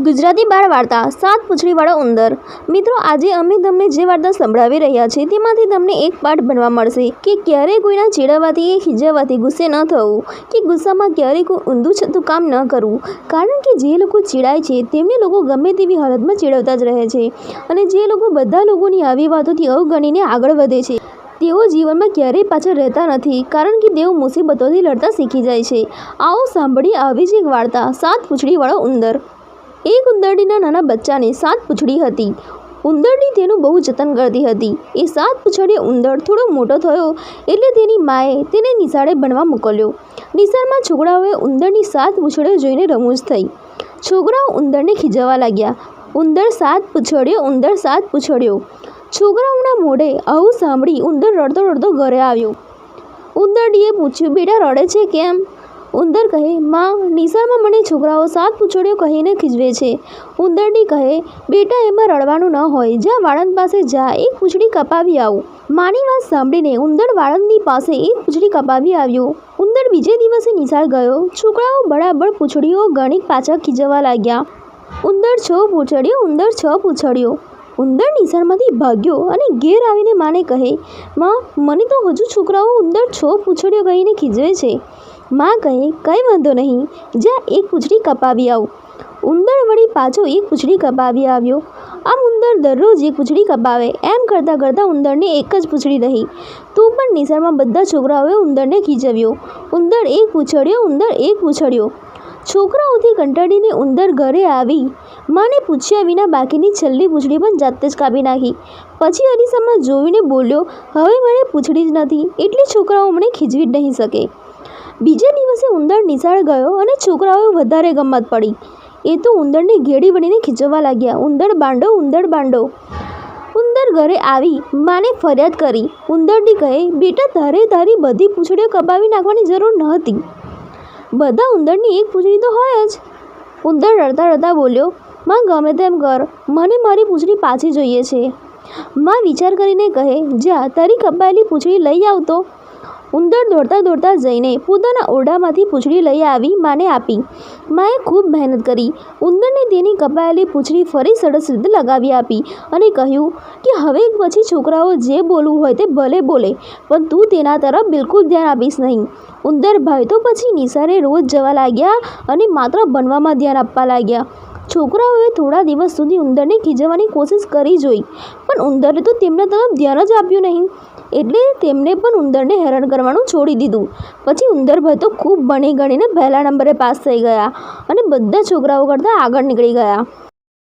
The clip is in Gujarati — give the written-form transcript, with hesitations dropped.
ગુજરાતી બાળ વાર્તા સાત પૂંછડીવાળો ઉંદર। મિત્રો, આજે અમે તમને જે વાર્તા સંભળાવી રહ્યા છીએ તેમાંથી તમને એક પાઠ બનવા મળશે કે ક્યારેય કોઈના ચીડવવાથી કે ખીજવવાથી ગુસ્સે ન થવું, કે ગુસ્સામાં ક્યારેય કોઈ ઊંધું છતું કામ ન કરવું। કારણ કે જે લોકો ચીડાય છે તેમને લોકો ગમે તેવી હાલતમાં ચીડવતા જ રહે છે, અને જે લોકો બધા લોકોની આવી વાતોથી અવગણીને આગળ વધે છે તેઓ જીવનમાં ક્યારેય પાછળ રહેતા નથી, કારણ કે તેઓ મુસીબતોથી લડતા શીખી જાય છે। આવો સાંભળીએ આવી જ એક વાર્તા, સાત પૂંછડીવાળો ઉંદર। એક ઉંદરડીના નાના બચ્ચાને સાત પૂંછડી હતી। ઉંદરડી તેનું બહુ જતન કરતી હતી। એ સાત પૂંછડીયો ઉંદર થોડો મોટો થયો એટલે તેની માએ તેને નિશાળે ભણવા મોકલ્યો। નિશાળમાં છોકરાઓએ ઉંદરની સાત પૂંછડીઓ જોઈને રમૂજ થઈ। છોકરાઓ ઉંદરને ખીજવવા લાગ્યા, ઉંદર સાત પૂંછડીયો, ઉંદર સાત પૂંછડીયો। છોકરાઓના મોઢે આવું સાંભળી ઉંદર રડતો રડતો ઘરે આવ્યો। ઉંદરડીએ પૂછ્યું, બેટા રડે છે કેમ? ઉંદર કહે, માં, નિશાળમાં મને છોકરાઓ સાત પૂંછડીઓ કહીને ખીજવે છે। ઉંદરડી કહે, બેટા એમાં રડવાનું ન હોય, જા વાળંદ પાસે જા, એક પૂંછડી કપાવી આવ। માની વાત સાંભળીને ઉંદર વાળંદની પાસે એક પૂંછડી કપાવી આવ્યો। ઉંદર બીજે દિવસે નિશાળ ગયો। છોકરાઓ બરાબર પૂંછડીઓ ગણી પાછા ખીજવવા લાગ્યા, ઉંદર છ પૂંછડીઓ, ઉંદર છ પૂંછડીઓ। ઉંદર નિશાળમાંથી ભાગ્યો અને ઘેર આવીને માને કહે, માં, મને તો હજુ છોકરાઓ ઉંદર છ પૂંછડીઓ કહીને ખીજવે છે। માં કહે, કંઈ વાંધો નહીં, જા એક પૂંછડી કપાવી આવ। ઉંદર વળી પાછો એક પૂંછડી કપાવી આવ્યો। આમ ઉંદર દરરોજ એક પૂંછડી કપાવે, એમ કરતાં કરતાં ઉંદરને એક જ પૂંછડી રહી। તો પણ નિશાળમાં બધા છોકરાઓએ ઉંદરને ખીજવ્યો, ઉંદર એક પૂંછડીયો, ઉંદર એક પૂંછડીયો। છોકરાઓથી કંટાળીને ઉંદર ઘરે આવી માને પૂછ્યા વિના બાકીની છેલ્લી પૂંછડી પણ જાતે જ કાપી નાખી। પછી અરીસામાં જોઈને બોલ્યો, હવે મને પૂંછડી જ નથી, એટલે છોકરાઓ મને ખીજવી જ નહીં શકે। બીજે દિવસે ઉંદર નિશાળ ગયો અને છોકરાઓએ વધારે ગમત પડી। એ તો ઉંદરને ઘેડી વળીને ખીજવવા લાગ્યા, ઉંદર બાંડો, ઉંદર બાંડો। ઉંદર ઘરે આવી માને ફરિયાદ કરી। ઉંદરડી કહે, બેટા, તારે તારી બધી પૂંછડીઓ કપાવી નાખવાની જરૂર ન હતી, બધા ઉંદરની એક પૂંછડી તો હોય જ। ઉંદર રડતા રડતા બોલ્યો, માં, ગમે તેમ કર, મને મારી પૂંછડી પાછી જોઈએ છે। માં વિચાર કરીને કહે, જા તારી કપાયેલી પૂંછડી લઈ આવતો। ઉંદર દોડતા દોડતા જઈને પોતાના ઓરડામાંથી પૂંછડી લઈ આવી માને આપી। માએ ખૂબ મહેનત કરી ઉંદરને તેની કપાયેલી પૂંછડી ફરી સરસ રીતે લગાવી આપી અને કહ્યું કે હવે પછી છોકરાઓ જે બોલવું હોય તે ભલે બોલે, પણ તું તેના તરફ બિલકુલ ધ્યાન આપીશ નહીં। ઉંદર ભાઈ તો પછી નિશાળે રોજ જવા લાગ્યા અને માત્ર ભણવામાં ધ્યાન આપવા લાગ્યા। છોકરાઓએ થોડા દિવસ સુધી ઉંદરને ખીજવવાની કોશિશ કરી જોઈ, પણ ઉંદરે તો તેમના તરફ ધ્યાન જ આપ્યું નહીં, એટલે તેમને પણ ઉંદરને હેરાન કરવાનું છોડી દીધું। પછી ઉંદરભાઈ તો ખૂબ ભણી ગણીને પહેલા નંબરે પાસ થઈ ગયા અને બધા છોકરાઓ કરતાં આગળ નીકળી ગયા।